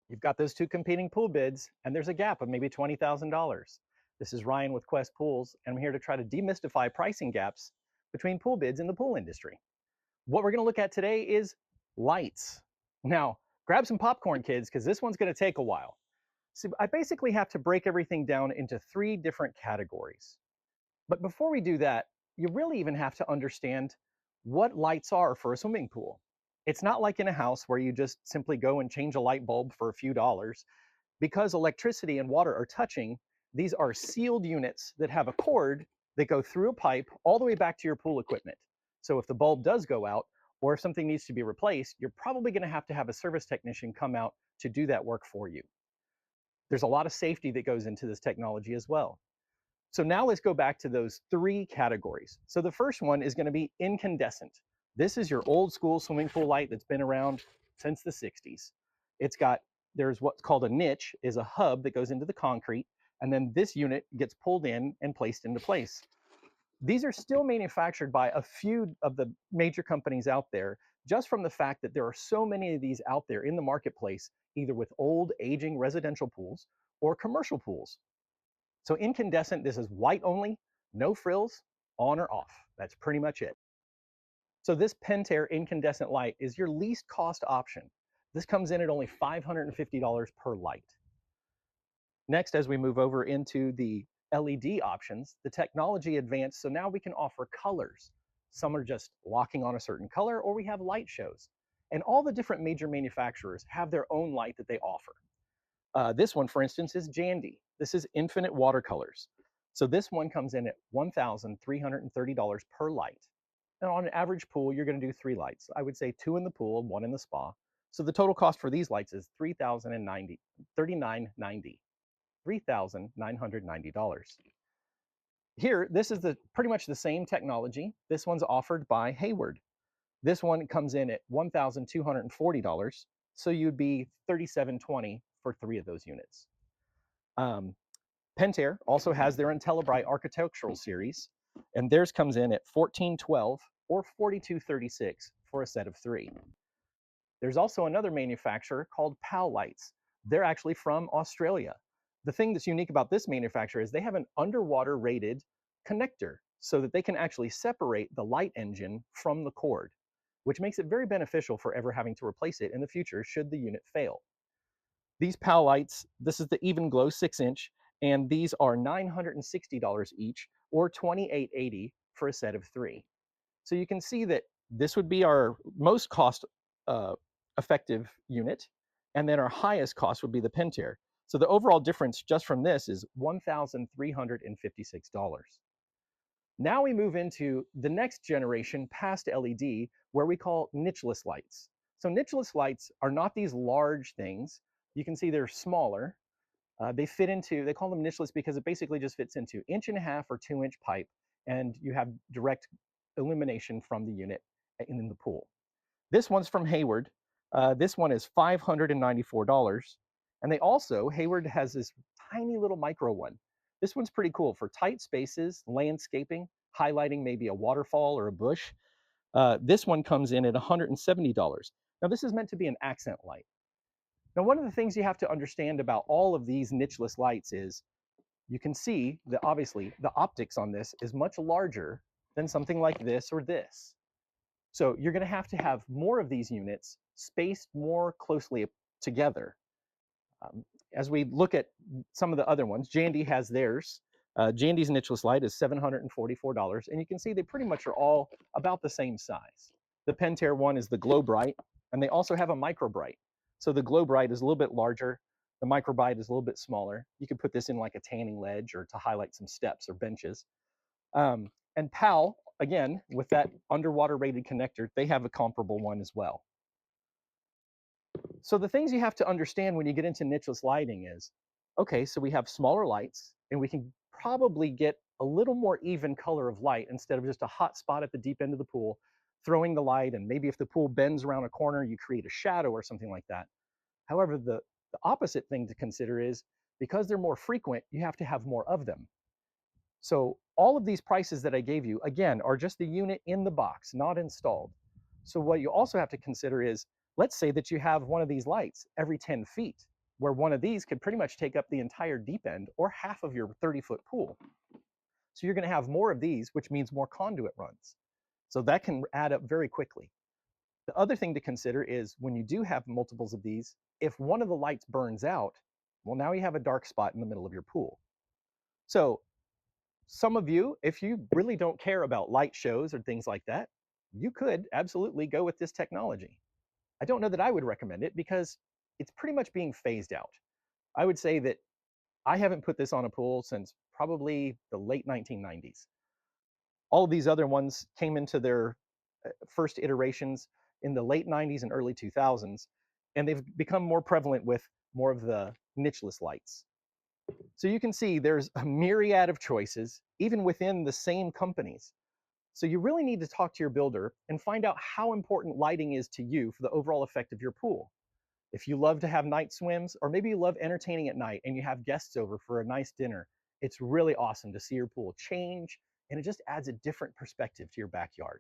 You've got those two competing pool bids, and there's a gap of maybe $20,000. This is Ryan with Quest Pools, and I'm here to try to demystify pricing gaps between pool bids in the pool industry. What we're going to look at today is lights. Now, grab some popcorn, kids, because this one's going to take a while. So I basically have to break everything down into three different categories. But before we do that, you really even have to understand what lights are for a swimming pool. It's not like in a house where you just simply go and change a light bulb for a few dollars. Because electricity and water are touching, these are sealed units that have a cord that go through a pipe all the way back to your pool equipment. So if the bulb does go out, or if something needs to be replaced, you're probably going to have a service technician come out to do that work for you. There's a lot of safety that goes into this technology as well. So now let's go back to those three categories. So the first one is going to be incandescent. This is your old school swimming pool light that's been around since the 60s. There's what's called a niche, is a hub that goes into the concrete, and then this unit gets pulled in and placed into place. These are still manufactured by a few of the major companies out there, just from the fact that there are so many of these out there in the marketplace, either with old, aging residential pools or commercial pools. So incandescent, this is white only, no frills, on or off. That's pretty much it. So this Pentair incandescent light is your least cost option. This comes in at only $550 per light. Next, as we move over into the LED options, the technology advanced, so now we can offer colors. Some are just locking on a certain color, or we have light shows. And all the different major manufacturers have their own light that they offer. This one, for instance, is Jandy. This is Infinite Watercolors. So this one comes in at $1,330 per light. And on an average pool, you're going to do 3 lights. I would say 2 in the pool, 1 in the spa. So the total cost for these lights is $39.90. Here, this is pretty much the same technology. This one's offered by Hayward. This one comes in at $1,240. So you'd be $3,720 for 3 of those units. Pentair also has their IntelliBright Architectural Series, and theirs comes in at $1,412 or $4,236 for a set of 3. There's also another manufacturer called PAL Lights. They're actually from Australia. The thing that's unique about this manufacturer is they have an underwater rated connector so that they can actually separate the light engine from the cord, which makes it very beneficial for ever having to replace it in the future should the unit fail. These PAL lights, this is the Even Glow 6-inch, and these are $960 each or $2,880 for a set of 3. So you can see that this would be our most cost effective unit, and then our highest cost would be the Pentair. So the overall difference just from this is $1,356. Now we move into the next generation past LED, where we call nicheless lights. So nicheless lights are not these large things. You can see they're smaller. They call them nicheless because it basically just fits into 1.5 or 2-inch pipe, and you have direct illumination from the unit in the pool. This one's from Hayward. This one is $594. And Hayward has this tiny little micro one. This one's pretty cool for tight spaces, landscaping, highlighting maybe a waterfall or a bush. This one comes in at $170. Now, this is meant to be an accent light. Now, one of the things you have to understand about all of these nicheless lights is you can see that obviously the optics on this is much larger than something like this or this. So you're going to have more of these units spaced more closely together. As we look at some of the other ones, Jandy has theirs. Jandy's nicheless light is $744, and you can see they pretty much are all about the same size. The Pentair one is the Glow Bright, and they also have a Micro Bright. So the Glow Bright is a little bit larger, the Micro Bright is a little bit smaller. You could put this in like a tanning ledge or to highlight some steps or benches. And PAL, again, with that underwater rated connector, they have a comparable one as well. So the things you have to understand when you get into nicheless lighting is, okay, so we have smaller lights, and we can probably get a little more even color of light instead of just a hot spot at the deep end of the pool, throwing the light, and maybe if the pool bends around a corner, you create a shadow or something like that. However, the opposite thing to consider is, because they're more frequent, you have to have more of them. So all of these prices that I gave you, again, are just the unit in the box, not installed. So what you also have to consider is, let's say that you have one of these lights every 10 feet. where one of these could pretty much take up the entire deep end or half of your 30-foot pool. So you're going to have more of these, which means more conduit runs. So that can add up very quickly. The other thing to consider is when you do have multiples of these, if one of the lights burns out, well, now you have a dark spot in the middle of your pool. So some of you, if you really don't care about light shows or things like that, you could absolutely go with this technology. I don't know that I would recommend it because it's pretty much being phased out. I would say that I haven't put this on a pool since probably the late 1990s. All of these other ones came into their first iterations in the late 90s and early 2000s, and they've become more prevalent with more of the nicheless lights. So you can see there's a myriad of choices, even within the same companies. So you really need to talk to your builder and find out how important lighting is to you for the overall effect of your pool. If you love to have night swims, or maybe you love entertaining at night and you have guests over for a nice dinner, it's really awesome to see your pool change, and it just adds a different perspective to your backyard.